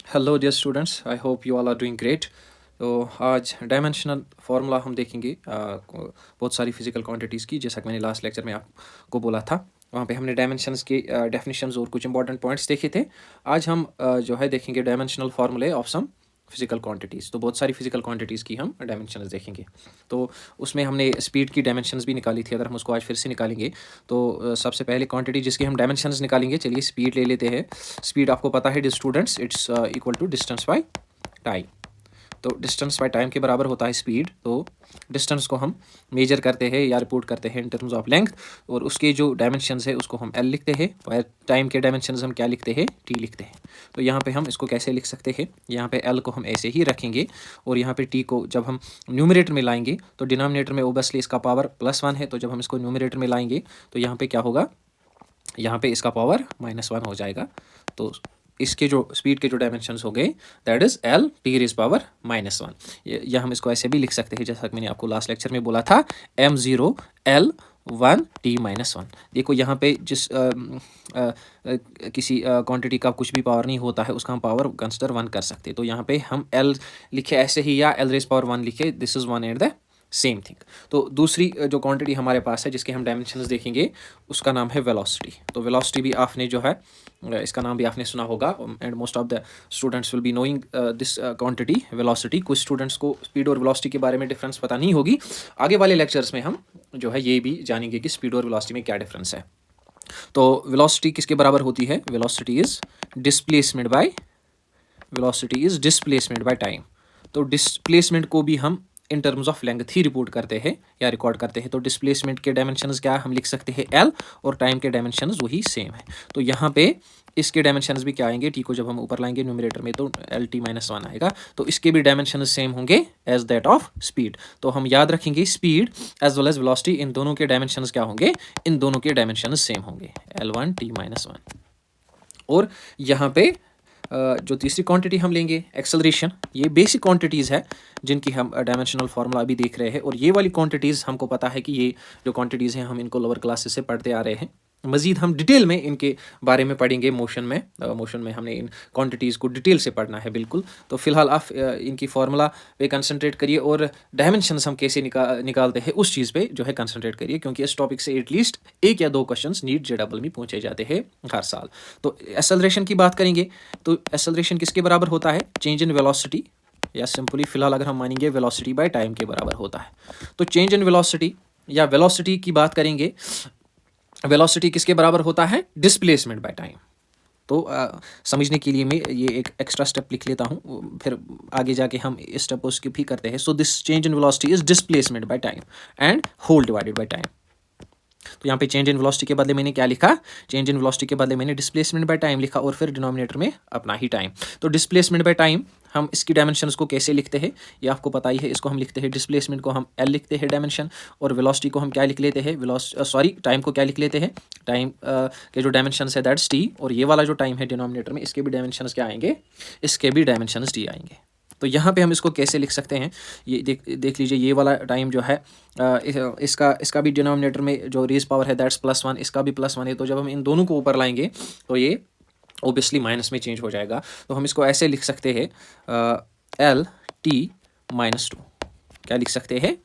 Hello dear students, I hope you all are doing great. तो आज dimensional formula हम देखेंगे बहुत सारी फिजिकल क्वांटिटीज़ की, जैसा कि मैंने लास्ट लेक्चर में आपको बोला था। वहाँ पे हमने डायमेंशंस के डेफिनेशंस और कुछ इंपॉर्टेंट पॉइंट्स देखे थे। आज हम जो है देखेंगे डायमेंशनल फार्मूले ऑफ सम फिजिकल क्वांटिटीज़। तो बहुत सारी फिजिकल क्वांटिटीज़ की हम डायमेंशंस देखेंगे। तो उसमें हमने स्पीड की डायमेंशंस भी निकाली थी, अगर हम उसको आज फिर से निकालेंगे तो सबसे पहले क्वांटिटी जिसकी हम डायमेंशंस निकालेंगे, चलिए स्पीड ले लेते हैं। स्पीड आपको पता है students, it's equal to distance by time. तो डिस्टेंस बाय टाइम के बराबर होता है स्पीड। तो डिस्टेंस को हम मेजर करते हैं या रिपोर्ट करते हैं इन टर्म्स ऑफ लेंथ, और उसके जो डायमेंशंस है उसको हम एल लिखते हैं। और टाइम के डायमेंशंस हम क्या लिखते हैं, टी लिखते हैं। तो यहाँ पे हम इसको कैसे लिख सकते हैं, यहाँ पे एल को हम ऐसे ही रखेंगे, और यहाँ पे टी को जब हम न्यूमरेटर में लाएंगे तो डिनोमिनेटर में ओबियसली इसका पावर +1 है, तो जब हम इसको न्यूमरेटर में लाएंगे तो यहाँ पे क्या होगा, यहाँ पे इसका पावर -1 हो जाएगा। तो इसके जो स्पीड के जो डायमेंशंस हो गए, that is L T raise power -1। या हम इसको ऐसे भी लिख सकते हैं, जैसा कि मैंने आपको लास्ट लेक्चर में बोला था, m0 l1 t-1। देखो यहाँ पे जिस किसी क्वांटिटी का कुछ भी पावर नहीं होता है, उसका हम पावर कंसिडर 1 कर सकते हैं। तो यहाँ पे हम l लिखे ऐसे ही, या l रेज पावर 1 लिखे, this is 1 at the same thing. तो दूसरी जो क्वांटिटी हमारे पास है जिसके हम डायमेंशंस देखेंगे, उसका नाम है वेलोसिटी। तो वेलोसिटी भी आपने जो है इसका नाम भी आपने सुना होगा, and most of the students will be knowing this quantity velocity. कुछ स्टूडेंट्स को स्पीड और वेलोसिटी के बारे में डिफरेंस पता नहीं होगी। आगे वाले लेक्चर्स में हम जो है ये भी जानेंगे कि स्पीड और वेलोसिटी में क्या डिफरेंस है। तो वेलोसिटी किसके बराबर होती है, velocity is displacement by time. तो डिस्प्लेसमेंट को भी हम in terms of length he report करते हैं या रिकॉर्ड करते हैं। तो डिस्प्लेसमेंट के डायमेंशंस क्या हम लिख सकते हैं, एल, और टाइम के डायमेंशंस वही सेम है। तो यहाँ पे इसके डायमेंशंस भी क्या आएंगे, टी को जब हम ऊपर लाएंगे न्यूमरेटर में तो एल टी -1 आएगा। तो इसके भी डायमेंशंस सेम होंगे एज दैट ऑफ स्पीड। तो हम याद रखेंगे speed as well as velocity, इन दोनों के डायमेंशंस क्या होंगे, इन दोनों के डायमेंशंस सेम होंगे, L1 t-1। और यहाँ पे जो तीसरी क्वांटिटी हम लेंगे एक्सेलरेशन, ये बेसिक क्वांटिटीज़ है जिनकी हम डायमेंशनल फार्मूला अभी देख रहे हैं। और ये वाली क्वांटिटीज़ हमको पता है कि ये जो क्वांटिटीज़ हैं हम इनको लोअर क्लासेस से पढ़ते आ रहे हैं। मज़ीद हम डिटेल में इनके बारे में पढ़ेंगे मोशन में हमने इन क्वांटिटीज़ को डिटेल से पढ़ना है बिल्कुल। तो फिलहाल आप इनकी फार्मूला पे कंसंट्रेट करिए, और डायमेंशंस हम कैसे निकालते हैं उस चीज़ पे जो है कंसंट्रेट करिए, क्योंकि इस टॉपिक से एटलीस्ट 1 या 2 क्वेश्चंस नीट जेडबल में पूछे जाते हैं हर साल। तो एक्सेलरेशन की बात करेंगे, तो एक्सेलरेशन किसके बराबर होता है, चेंज इन वेलोसिटी, या सिंपली फिलहाल अगर हम मानेंगे वेलोसिटी बाय टाइम के बराबर होता है। तो चेंज इन वेलोसिटी या वेलोसिटी की बात करेंगे, वेलोसिटी किसके बराबर होता है, डिस्प्लेसमेंट बाय टाइम। तो समझने के लिए मैं ये एक एक्स्ट्रा स्टेप लिख लेता हूँ, फिर आगे जाके हम इस स्टेप को स्किप ही करते हैं। So this change in velocity is displacement by time and whole divided by time. तो यहाँ पे चेंज इन वेलोसिटी के बदले मैंने क्या लिखा, चेंज इन वेलोसिटी के बदले मैंने डिस्प्लेसमेंट बाय टाइम लिखा, और फिर डिनोमिनेटर में अपना ही टाइम। तो डिस्प्लेसमेंट बाय टाइम हम इसकी डायमेंशंस को कैसे लिखते हैं, ये आपको पता ही है। इसको हम लिखते हैं, डिस्प्लेसमेंट को हम एल लिखते हैं डायमेंशन, और वेलोसिटी को हम क्या लिख लेते हैं, टाइम को क्या लिख लेते हैं, टाइम के जो डायमेंशंस है दैट्स टी, और ये वाला जो टाइम है डिनोमिनेटर में, इसके भी डायमेंशंस क्या आएंगे, इसके भी डायमेंशंस टी आएंगे। तो यहाँ पे हम इसको कैसे लिख सकते हैं, ये देख लीजिए, ये वाला टाइम जो है इसका भी डिनोमिनेटर में जो रेज पावर है दैट्स +1, इसका भी +1 है। तो जब हम इन दोनों को ऊपर लाएंगे तो ये ओबियसली माइनस में चेंज हो जाएगा। तो हम इसको ऐसे लिख सकते हैं, एल टी -2। क्या लिख सकते हैं,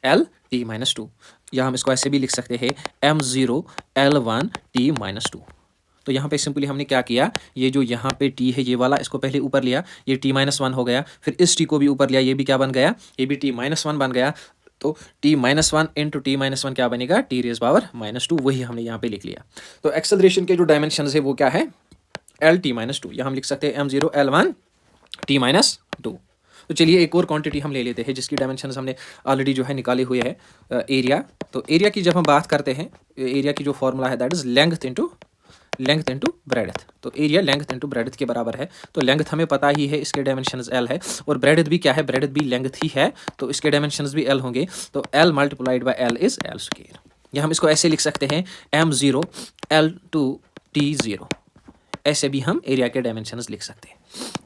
एल टी -2, या हम इसको ऐसे भी लिख सकते हैं, m0 l1 t-2। तो यहाँ पे सिंपली हमने क्या किया, ये जो यहाँ पे t है ये वाला, इसको पहले ऊपर लिया, ये t-1 हो गया, फिर इस t को भी ऊपर लिया, ये भी क्या बन गया, ये भी t-1 बन गया। तो t-1 इंटू t-1 क्या बनेगा, t रेज पावर -2, वही हमने यहाँ पे लिख लिया। तो एक्सेलरेशन के जो डायमेंशन है वो क्या है, एल t-2, या हम लिख सकते हैं m0 l1 t-2। तो चलिए एक और क्वांटिटी हम ले लेते हैं जिसकी डायमेंशंस हमने ऑलरेडी जो है निकाले हुए हैं, एरिया। तो एरिया की जब हम बात करते हैं, एरिया की जो फॉर्मूला है that is length into breadth. तो एरिया लेंथ इंटू ब्रेडथ के बराबर है। तो लेंथ हमें पता ही है, इसके डायमेंशंस एल है, और ब्रेडथ भी क्या है, ब्रेडथ भी लेंथ ही है, तो इसके डायमेंशंस भी एल होंगे। तो L multiplied by L is L square, या हम इसको ऐसे लिख सकते हैं, m0 l2 t0। ऐसे भी हम एरिया के डायमेंशंस लिख सकते हैं।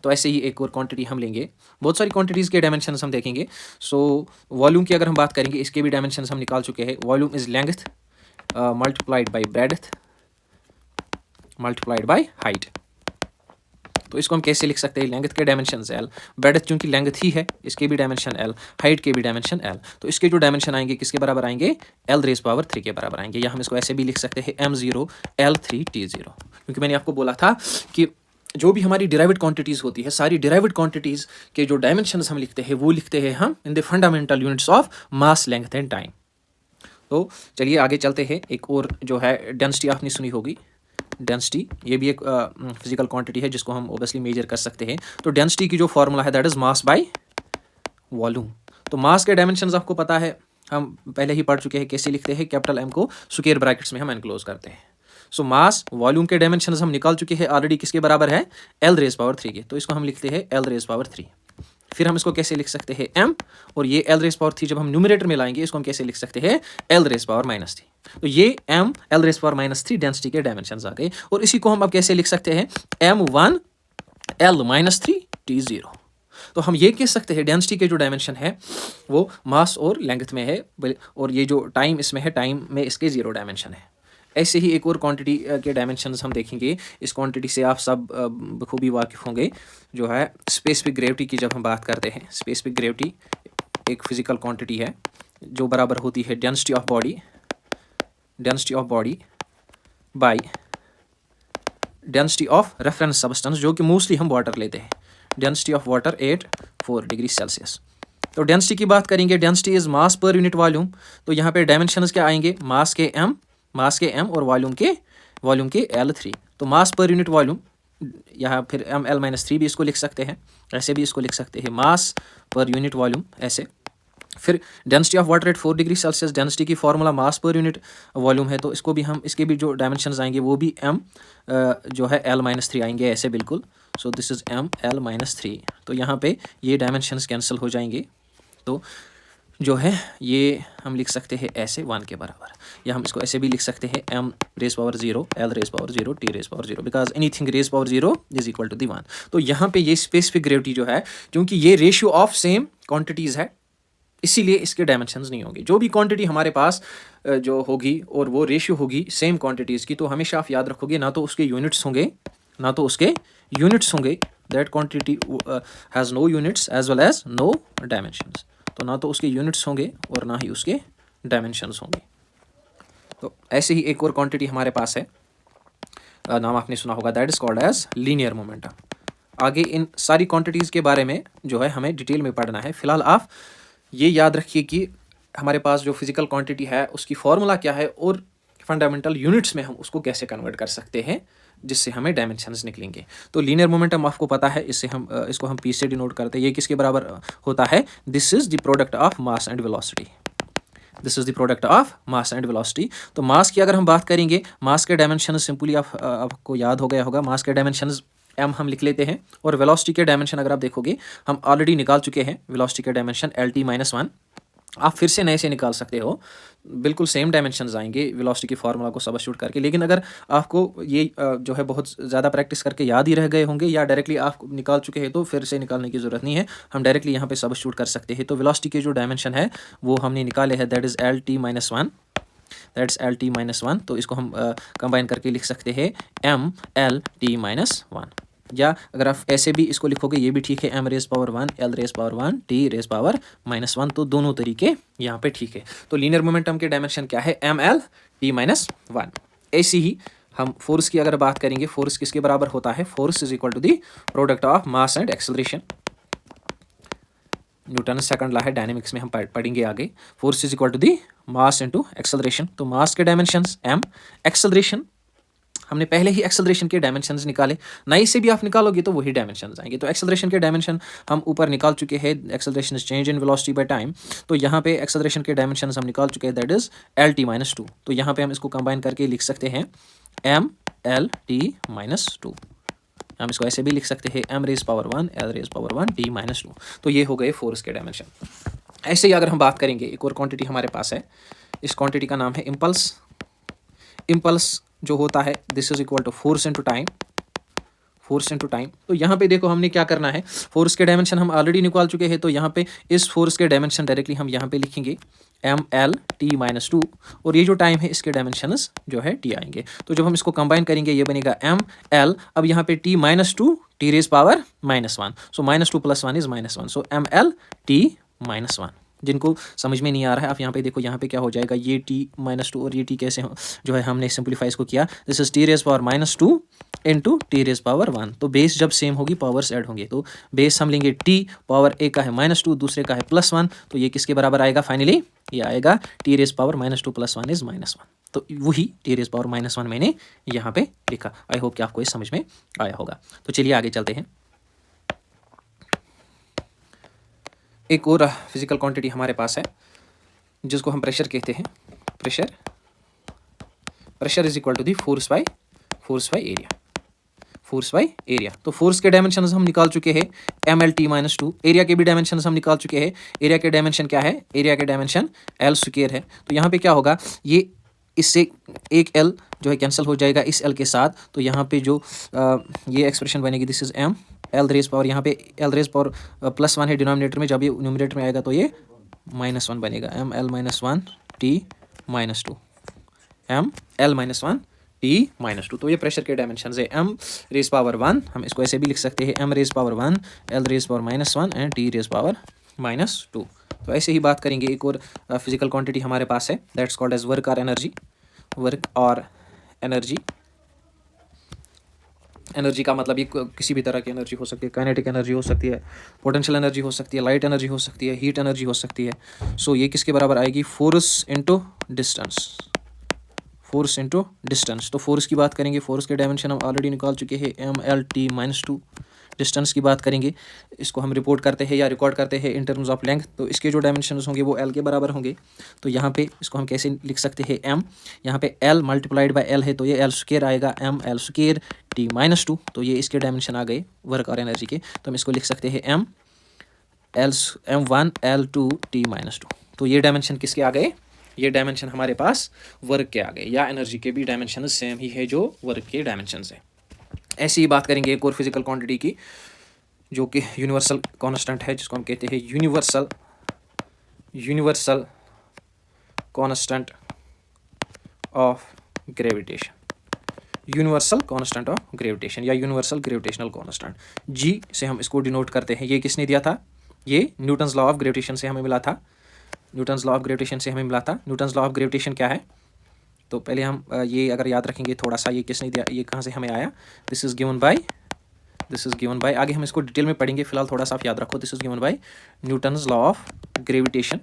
तो ऐसे ही एक और क्वांटिटी हम लेंगे, बहुत सारी क्वांटिटीज़ के डायमेंशंस हम देखेंगे। सो वॉल्यूम की अगर हम बात करेंगे, इसके भी डायमेंशंस हम निकाल चुके हैं। Volume is length multiplied by breadth multiplied by height. तो इसको हम कैसे लिख सकते हैं, लेंथ के डायमेंशन एल, ब्रेडथ चूंकि लेंथ ही है इसके भी डायमेंशन एल, हाइट के भी डायमेंशन एल, तो इसके जो डायमेंशन आएंगे किसके बराबर आएंगे, एल रेज पावर 3 के बराबर आएंगे, या हम इसको ऐसे भी लिख सकते हैं m0 L3 T0, क्योंकि मैंने आपको बोला था कि जो भी हमारी डिराइव्ड क्वांटिटीज़ होती है, सारी डिराइव्ड क्वांटिटीज़ के जो डायमेंशंस हम लिखते हैं वो लिखते हैं हम in the fundamental units of mass, length and time. तो चलिए आगे चलते हैं। एक और जो है डेंसिटी आपने सुनी होगी, डेंसिटी ये भी एक फिजिकल क्वांटिटी है जिसको हम ओबियसली मेजर कर सकते हैं। तो डेंसिटी की जो फॉर्मूला है that is mass by volume. तो मास के डायमेंशंस आपको पता है, हम पहले ही पढ़ चुके हैं कैसे लिखते हैं, कैपिटल एम को स्क्वायर ब्रैकेट्स में हम एनक्लोज करते हैं। सो मास वॉल्यूम के डायमेंशंस हम निकाल चुके हैं ऑलरेडी, किसके बराबर है, एल रेज पावर 3 के, तो इसको हम लिखते हैं एल रेज पावर 3। फिर हम इसको कैसे लिख सकते हैं m, और ये एल रेज पावर 3 जब हम न्यूमरेटर में लाएंगे इसको हम कैसे लिख सकते हैं, एल रेज पावर -3। तो ये m L raise power -3 density के डायमेंशंस आ गए, और इसी को हम अब कैसे लिख सकते हैं, m1 L -3 T0। तो हम ये कह सकते हैं डेंसिटी के जो डायमेंशन है वो मास और लेंथ में है, और ये जो टाइम इसमें है, टाइम में इसके 0 डायमेंशन है। ऐसे ही एक और क्वांटिटी के डायमेंशंस हम देखेंगे। इस क्वांटिटी से आप सब बखूबी वाकिफ़ होंगे, जो है स्पेसिफिक ग्रेविटी की। जब हम बात करते हैं स्पेसिफिक ग्रेविटी एक फिजिकल क्वांटिटी है जो बराबर होती है density of body by density of reference substance, जो कि मोस्टली हम वाटर लेते हैं, density of water at 4 degree Celsius. तो डेंसिटी की बात करेंगे, डेंसिटी इज मास पर यूनिट वॉल्यूम। तो यहाँ पे डायमेंशंस क्या आएंगे, मास के m और वॉल्यूम के L3। तो मास पर यूनिट वॉल्यूम, यहाँ फिर ml -3 भी इसको लिख सकते हैं, ऐसे भी इसको लिख सकते हैं, मास पर यूनिट वॉल्यूम ऐसे। फिर density of water at 4 degree Celsius, density की फॉर्मूला मास पर यूनिट वॉल्यूम है, तो इसको भी हम, इसके भी जो डायमेंशंस आएंगे वो भी m जो है L -3 आएंगे ऐसे बिल्कुल। So this is m L -3। तो यहाँ पे ये डायमेंशंस कैंसिल हो जाएंगे, तो जो है ये हम लिख सकते हैं ऐसे 1 के बराबर, या हम इसको ऐसे भी लिख सकते हैं m raise power 0 L raise power 0 T raise power 0, because anything raise power 0 is equal to the 1। तो यहाँ पे ये स्पेसिफिक ग्रेविटी जो है, क्योंकि ये रेशियो ऑफ सेम क्वांटिटीज़ है, इसीलिए इसके डायमेंशंस नहीं होंगे। जो भी क्वांटिटी हमारे पास जो होगी और वो रेशियो होगी सेम क्वांटिटीज़ की, तो हमेशा आप याद रखोगे ना तो उसके यूनिट्स होंगे, that quantity has no units as well as no dimensions. तो ना तो उसके यूनिट्स होंगे और ना ही उसके डायमेंशंस होंगे। तो ऐसे ही एक और क्वांटिटी हमारे पास है, नाम आपने सुना होगा, that is called as linear momentum. आगे इन सारी क्वांटिटीज़ के बारे में जो है हमें डिटेल में पढ़ना है। फिलहाल आप ये याद रखिए कि हमारे पास जो फिजिकल क्वांटिटी है उसकी फॉर्मूला क्या है, और फंडामेंटल यूनिट्स में हम उसको कैसे कन्वर्ट कर सकते हैं जिससे हमें डायमेंशंस निकलेंगे। तो लीनियर मोमेंटम आपको पता है, इससे हम इसको हम P से डिनोट करते हैं। ये किसके बराबर होता है, this is the product of mass and velocity, this is the product of mass and velocity. तो मास की अगर हम बात करेंगे, मास के डायमेंशन सिंपली आपको याद हो गया होगा, मास के डायमेंशन m हम लिख लेते हैं, और वेलोसिटी के डायमेंशन अगर आप देखोगे हम ऑलरेडी निकाल चुके हैं, वेलोसिटी के डायमेंशन LT -1। आप फिर से नए से निकाल सकते हो, बिल्कुल सेम डायमेंशंस आएंगे वेलोसिटी की फार्मूला को सब्स्टिट्यूट करके। लेकिन अगर आपको ये जो है बहुत ज़्यादा प्रैक्टिस करके याद ही रह गए होंगे, या डायरेक्टली आप निकाल चुके हैं, तो फिर से निकालने की ज़रूरत नहीं है, हम डायरेक्टली यहाँ पे सब्स्टिट्यूट कर सकते हैं। तो वेलोसिटी के जो डायमेंशन है वो हमने निकाले हैं, दैट इज़ LT -1, तो इसको हम कंबाइन करके लिख सकते हैं MLT -1, या अगर आप ऐसे भी इसको लिखोगे ये भी ठीक है, m raise power 1 L raise power 1 T raise power -1, तो दोनों तरीके यहाँ पे ठीक है। तो लीनियर मोमेंटम के डायमेंशन क्या है, MLT -1। ऐसी ही हम फोर्स की अगर बात करेंगे, फोर्स किसके बराबर होता है, force is equal to the product of mass and acceleration. Newton second law है, डायनेमिक्स में हम पढ़ेंगे आगे। Force is equal to the mass into acceleration. तो मास के डायमेंशंस m, एक्सेलरेशन हमने पहले ही एक्सेलरेशन के डायमेंशंस निकाले, नई से भी आप निकालोगे तो वही डायमेंशंस आएंगे। तो एक्सेलरेशन के डायमेंशन हम ऊपर निकाल चुके हैं, acceleration is change in velocity bye time. तो यहाँ पे एक्सेलरेशन के डायमेंशंस हम निकाल चुके हैं, दैट इज LT -2। तो यहाँ पे हम इसको कंबाइन करके लिख सकते हैं MLT -2। हम इसको ऐसे भी लिख सकते हैं m raise power 1 L raise power 1 T -2। तो ये हो गए फोर्स के डायमेंशन। ऐसे ही अगर हम बात करेंगे, एक और क्वांटिटी हमारे पास है, इस क्वांटिटी का नाम है इम्पल्स। इम्पल्स जो होता है, this is equal to force into time, force into time. तो यहाँ पे देखो हमने क्या करना है, फोर्स के डायमेंशन हम ऑलरेडी निकाल चुके हैं, तो यहाँ पे इस फोर्स के डायमेंशन डायरेक्टली हम यहाँ पे लिखेंगे MLT -2, और ये जो टाइम है इसके डायमेंशंस जो है T आएंगे। तो जब हम इसको कंबाइन करेंगे ये बनेगा ML, अब यहाँ पे T -2 T raise power -1, so -2 + 1 is -1, so ml t -1। जिनको समझ में नहीं आ रहा है आप यहाँ पे देखो, यहाँ पे क्या हो जाएगा, ये t -2 और ये t कैसे जो है हमने सिंप्लीफाई इसको किया, this is T raise power -2 into T raise power 1। तो बेस जब सेम होगी पावर्स ऐड होंगे, तो बेस हम लेंगे t, पावर एक का है -2 दूसरे का है +1, तो ये किसके बराबर आएगा फाइनली, ये आएगा टी रेज पावर -2 + 1 इज -1। तो वही टी रेज पावर -1 मैंने यहाँ पे लिखा। आई होप कि आपको ये समझ में आया होगा। तो चलिए आगे चलते हैं। एक और फिजिकल क्वांटिटी हमारे पास है जिसको हम प्रेशर कहते हैं। Pressure is equal to the force by area, force by area. तो फोर्स के डायमेंशंस हम निकाल चुके हैं mlt -2, एरिया के भी डायमेंशंस हम निकाल चुके हैं। एरिया के डायमेंशन क्या है, एरिया के डायमेंशन l² है। तो यहाँ पे क्या होगा, ये इससे एक l जो है कैंसिल हो जाएगा इस l के साथ, तो यहाँ पे जो ये एक्सप्रेशन बनेगी, this is m l raise power, यहाँ पे l रेज पावर +1 है डिनोमिनेटर में, जब ये न्यूमरेटर में आएगा तो ये -1 बनेगा, ml -1 t -2, ml -1 t -2। तो ये प्रेशर के डायमेंशन है। m रेज पावर 1 हम इसको ऐसे भी लिख सकते हैं, m raise power 1, l raise power -1 and t raise power -2। तो ऐसे ही बात करेंगे। एक और फिजिकल क्वांटिटी हमारे पास है, दैट्स कॉल्ड एज वर्क और एनर्जी। वर्क और एनर्जी, एनर्जी का मतलब ये किसी भी तरह की एनर्जी हो सकती है, काइनेटिक एनर्जी हो सकती है, पोटेंशियल एनर्जी हो सकती है, लाइट एनर्जी हो सकती है, हीट एनर्जी हो सकती है। सो ये किसके बराबर आएगी, force into distance, force into distance. तो फोर्स की बात करेंगे, फोर्स के डायमेंशन हम ऑलरेडी निकाल चुके हैं, mlt -2। डिस्टेंस की बात करेंगे, इसको हम रिपोर्ट करते हैं या रिकॉर्ड करते हैं इन टर्म्स ऑफ लेंथ, तो इसके जो डायमेंशंस होंगे वो l के बराबर होंगे। तो यहाँ पे इसको हम कैसे लिख सकते हैं, m यहाँ पे l मल्टीप्लाइड बाय l है, तो ये l² आएगा, ml² t -2। तो ये इसके डायमेंशन आ गए वर्क और एनर्जी के। तो हम इसको लिख सकते हैं m1 l2 t -2। तो ये डायमेंशन किसके आ गए, ये डायमेंशन हमारे पास वर्क के आ गए, या एनर्जी के भी डायमेंशन सेम ही है जो वर्क के डायमेंशन है। ऐसी ही बात करेंगे एक और फिजिकल क्वांटिटी की जो कि यूनिवर्सल कांस्टेंट है, जिसको हम कहते हैं universal constant of gravitation, universal constant of gravitation या यूनिवर्सल ग्रेविटेशनल कांस्टेंट। जी से हम इसको डिनोट करते हैं। ये किसने दिया था, ये न्यूटन्स लॉ ऑफ ग्रेविटेशन से हमें मिला था, न्यूटन्स लॉ ऑफ ग्रेविटेशन से हमें मिला था। न्यूटन्स लॉ ऑफ ग्रेविटेशन क्या है, तो पहले हम ये अगर याद रखेंगे थोड़ा सा, ये किसने दिया, ये कहाँ से हमें आया, दिस इज गिवन बाय, आगे हम इसको डिटेल में पढ़ेंगे, फिलहाल थोड़ा सा आप याद रखो, this is given by Newton's law of gravitation.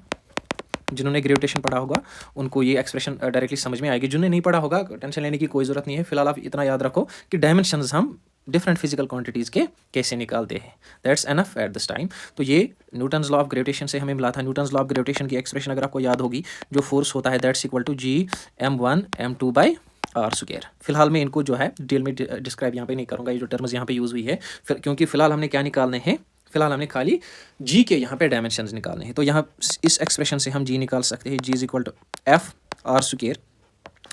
जिन्होंने ग्रेविटेशन पढ़ा होगा उनको ये एक्सप्रेशन डायरेक्टली समझ में आएगी, जिन्होंने नहीं पढ़ा होगा टेंशन लेने की कोई ज़रूरत नहीं है। फिलहाल आप इतना याद रखो कि डायमेंशंस हम डिफरेंट फिजिकल क्वांटिटीज़ के कैसे निकालते हैं, that's enough at this time. तो ये न्यूटन्स लॉ ऑफ ग्रेविटेशन से हमें मिला था। न्यूटन्स लॉ ऑफ ग्रेविटेशन की एक्सप्रेशन अगर आपको याद होगी, जो फोर्स होता है that's equal to g m1 m2 by r²। फिलहाल मैं इनको जो है डिटेल में डिस्क्राइब यहाँ पे नहीं करूँगा, ये जो टर्म्स यहाँ पे यूज़ हुई है, फिर क्योंकि फिलहाल हमने क्या निकालने हैं, फिलहाल हमने खाली g के यहाँ पे डायमेंशंस निकालने हैं। तो यहाँ इस एक्सप्रेशन से हम g निकाल सकते हैं, g is equal to f r²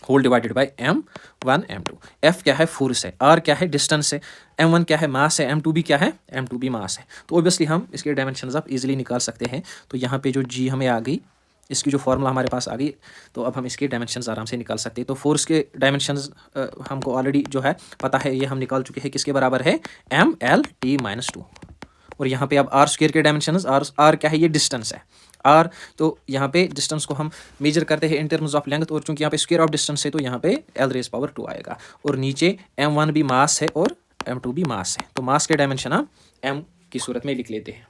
whole divided by m1 m2। f क्या है, फोर्स है, r क्या है, डिस्टेंस है, m1 क्या है, मास है, m2 भी क्या है, m2 भी मास है। तो ऑब्वियसली हम इसके डायमेंशंस आप इजीली निकाल सकते हैं। तो यहाँ पे जो g हमें आ गई, इसकी जो फॉर्मूला हमारे पास आ गई, तो अब हम इसके डायमेंशंस आराम से निकाल सकते हैं। तो फोर्स के डायमेंशंस हमको ऑलरेडी जो है पता है, ये हम निकाल चुके हैं, किसके बराबर है, mlt -2। और यहाँ पे अब r² के डायमेंशंस, r क्या है, ये डिस्टेंस है, r। तो यहाँ पे डिस्टेंस को हम मेजर करते हैं इन टर्म्स ऑफ लेंथ, और चूंकि यहाँ पे स्क्वायर ऑफ डिस्टेंस है तो यहाँ पे l रेज पावर 2 आएगा। और नीचे m1 भी मास है और m2 भी मास है, तो मास के डायमेंशन हम m की सूरत में लिख लेते हैं।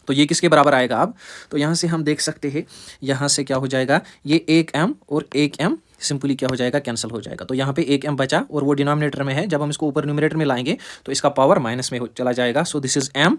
तो ये किसके बराबर आएगा अब, तो यहाँ से हम देख सकते हैं, यहाँ से क्या हो जाएगा, ये 1m और 1m सिंपली क्या हो जाएगा, कैंसिल हो जाएगा। तो यहाँ पे 1m बचा और वो डिनोमिनेटर में है, जब हम इसको ऊपर न्यूमरेटर में लाएंगे तो इसका पावर माइनस में चला जाएगा। So this is m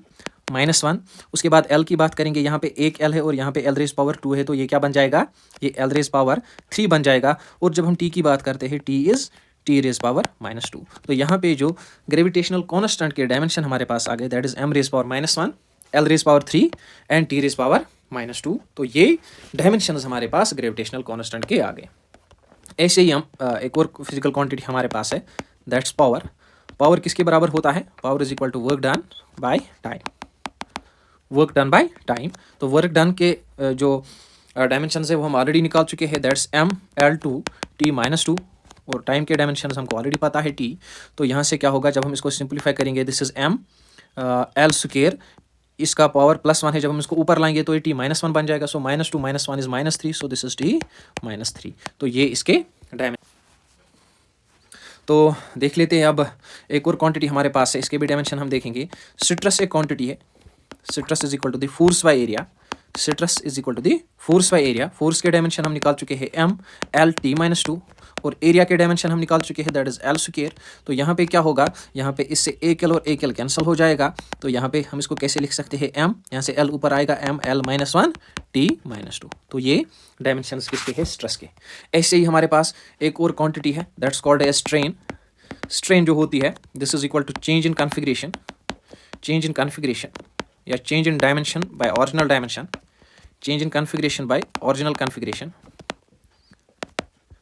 -1। उसके बाद l की बात करेंगे, यहाँ पे 1l है और यहाँ पे l रेज पावर 2 है, तो ये क्या बन जाएगा, ये l रेज पावर 3 बन जाएगा। और जब हम t की बात करते हैं, t is t raise power -2। तो यहाँ पे जो ग्रेविटेशनल कॉन्स्टेंट के डायमेंशन हमारे पास आ गए, that is m raise power -1, l raise power 3 and t raise power -2। तो ये डायमेंशंस हमारे पास ग्रेविटेशनल कॉन्स्टेंट के आ गए। ऐसे ही हम एक और फिजिकल क्वांटिटी हमारे पास है, दैट्स पावर। पावर किसके बराबर होता है, power is equal to work done by time, work done by time. तो वर्क डन के जो डायमेंशन है वो हम ऑलरेडी निकाल चुके हैं, दैट्स ml2 t -2। और टाइम के डायमेंशन हमको ऑलरेडी पता है t। तो यहाँ से क्या होगा, जब हम इसको सिंप्लीफाई करेंगे, this is m l square, इसका पावर +1 है, जब हम इसको ऊपर लाएंगे तो ये t -1 बन जाएगा। सो -2 - 1 is -3, so this is t -3। तो ये इसके डायमेंशन। तो देख लेते हैं अब एक और क्वांटिटी हमारे पास है, इसके भी डायमेंशन हम देखेंगे। सिट्रस एक क्वांटिटी है, stress is equal to the force by area. Stress is equal to the force by area. Force के डायमेंशन हम निकाल चुके हैं m l t -2, और एरिया के डायमेंशन हम निकाल चुके हैं, दैट इज l स्क्वायर। तो यहाँ पे क्या होगा, यहाँ पे इससे एक l और एक l कैंसिल हो जाएगा। तो यहाँ पे हम इसको कैसे लिख सकते हैं, m यहाँ से l ऊपर आएगा, m l -1 t -2। तो ये डायमेंशंस किसके हैं, स्ट्रेस के। ऐसे ही हमारे पास एक और क्वांटिटी है, that's called as strain. Strain जो होती है, this is equal to change in configuration, change in configuration या change in dimension by original dimension, change in configuration by original configuration.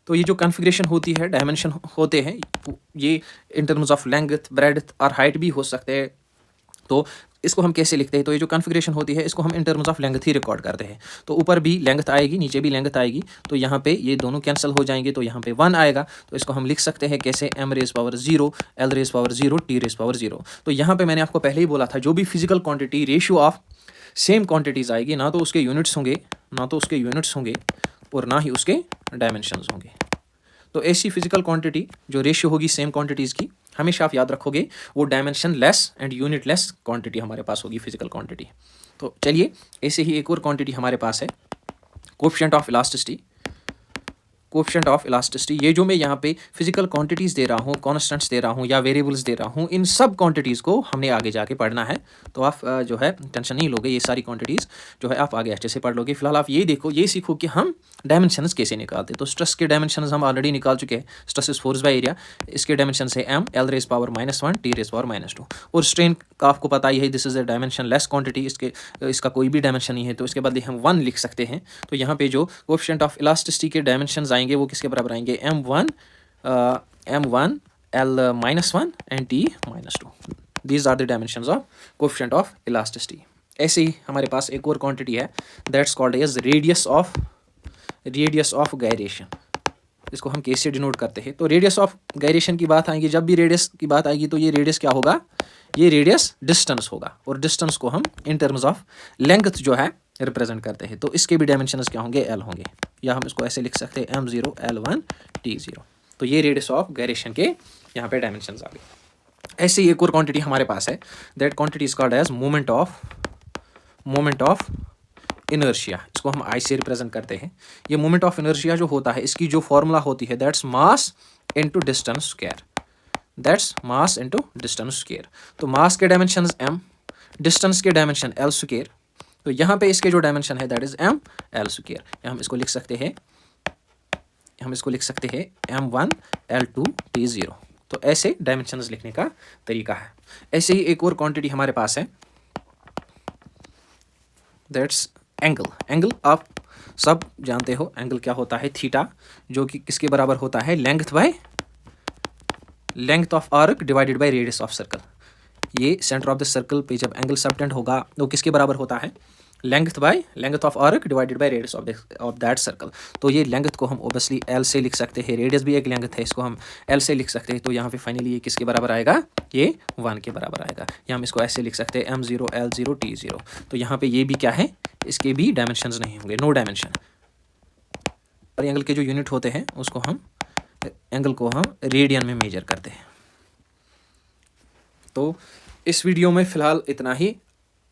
तो ये जो कॉन्फ़िगरेशन होती है, डायमेंशन होते हैं, ये in terms of length, breadth और हाइट भी हो सकते हैं। तो इसको हम कैसे लिखते हैं, तो ये जो कॉन्फ़िगरेशन होती है, इसको हम in terms of length he record करते हैं। तो ऊपर भी लेंथ आएगी, नीचे भी लेंथ आएगी, तो यहाँ पे ये दोनों कैंसिल हो जाएंगे, तो यहाँ पे 1 आएगा। तो इसको हम लिख सकते हैं कैसे, m⁻⁴, l⁻⁴, t⁻⁴। तो यहाँ पे मैंने आपको पहले ही बोला था, जो भी physical quantity ratio of same quantities आएगी, ना तो उसके यूनिट्स होंगे और ना ही उसके डायमेंशंस होंगे। तो ऐसी फिजिकल क्वांटिटी जो रेशियो होगी सेम क्वांटिटीज़ की, हमेशा आप याद रखोगे, वो dimension less and unit less quantity हमारे पास होगी, फिजिकल क्वांटिटी। तो चलिए, ऐसे ही एक और क्वांटिटी हमारे पास है, coefficient of elasticity. Coefficient of elasticity, ये जो मैं यहाँ पे फिजिकल क्वांटिटीज़ दे रहा हूँ, कॉन्स्टेंट्स दे रहा हूँ या वेरिएबल्स दे रहा हूँ, इन सब क्वांटिटीज़ को हमने आगे जाके पढ़ना है। तो आप जो है टेंशन नहीं लोगे, ये सारी क्वांटिटीज़ जो है आप आगे अच्छे से पढ़ लोगे। फिलहाल आप ये देखो, ये सीखो कि हम डायमेंशंस कैसे निकालते हैं। तो स्ट्रेस के डायमेंशंस हम ऑलरेडी निकाल चुके हैं, stress is force by area. इसके डायमेंशन है m l⁻⁻1 t⁻⁻2। और स्ट्रेन का आपको पता ही है, this is a dimension less quantity, इसका कोई भी डायमेंशन नहीं है, तो इसके बदले हम 1 लिख सकते हैं। तो यहाँ पे जो कोएफिशिएंट ऑफ इलास्टिसिटी के डायमेंशंस आएंगे, वो किसके बराबर आएंगे, m1 l-1 and t-2। These are the dimensions of coefficient of elasticity. ऐसे ही हमारे पास एक और क्वांटिटी है, that's called as radius of gyration. इसको हम कैसे डिनोट करते हैं, तो रेडियस ऑफ गायरेशन की बात आएगी, जब भी रेडियस की बात आएगी, तो ये रेडियस क्या होगा, ये रेडियस डिस्टेंस होगा, और डिस्टेंस को हम इन टर्म्स ऑफ लेंथ जो है रिप्रेजेंट करते हैं। तो इसके भी डायमेंशंस क्या होंगे, l होंगे, या हम इसको ऐसे लिख सकते हैं m0 l1 t0। तो ये रेडियस ऑफ गायरेशन के यहाँ पे डायमेंशंस आ गए। ऐसे ही एक और क्वांटिटी हमारे पास है, that quantity is called as moment of inertia. इसको हम I से रिप्रेजेंट करते हैं। ये मोमेंट ऑफ इनर्शिया जो होता है, इसकी जो फॉर्मूला होती है, that's mass into distance square, that's mass into distance square. तो मास के डायमेंशंस m, डिस्टेंस के डायमेंशन l स्क्वायर। तो यहाँ पे इसके जो डायमेंशन है, that is m l square. हम इसको लिख सकते हैं m1 l2 t0। तो ऐसे डायमेंशंस लिखने का तरीका है। ऐसे ही एक और क्वांटिटी हमारे पास है, दैट्स एंगल। एंगल आप सब जानते हो, एंगल क्या होता है, थीटा, जो कि किसके बराबर होता है, length of arc divided by radius of circle. ये सेंटर ऑफ द सर्कल पे जब एंगल सबटेंड होगा, तो किसके बराबर होता है, length of arc divided by radius of that circle. तो ये लेंथ को हम ओबियसली l से लिख सकते हैं, रेडियस भी एक लेंथ है, इसको हम l से लिख सकते हैं। तो यहाँ पे फाइनली ये किसके बराबर आएगा, ये 1 के बराबर आएगा, या हम इसको ऐसे लिख सकते हैं m0 l0 t0। तो यहाँ पे ये भी क्या है, इसके भी डायमेंशंस नहीं होंगे, नो डायमेंशन। और एंगल के जो यूनिट होते हैं, उसको हम एंगल को हम रेडियन में मेजर करते हैं। तो इस वीडियो में फ़िलहाल इतना ही।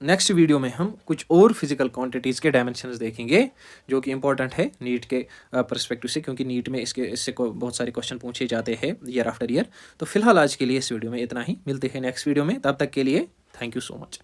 नेक्स्ट वीडियो में हम कुछ और फिजिकल क्वांटिटीज़ के डायमेंशंस देखेंगे, जो कि इंपॉर्टेंट है नीट के पर्सपेक्टिव से, क्योंकि नीट में इससे बहुत सारे क्वेश्चन पूछे जाते हैं ईयर आफ्टर ईयर। तो फिलहाल आज के लिए इस वीडियो में इतना ही, मिलते हैं नेक्स्ट वीडियो में, तब तक के लिए थैंक यू सो मच।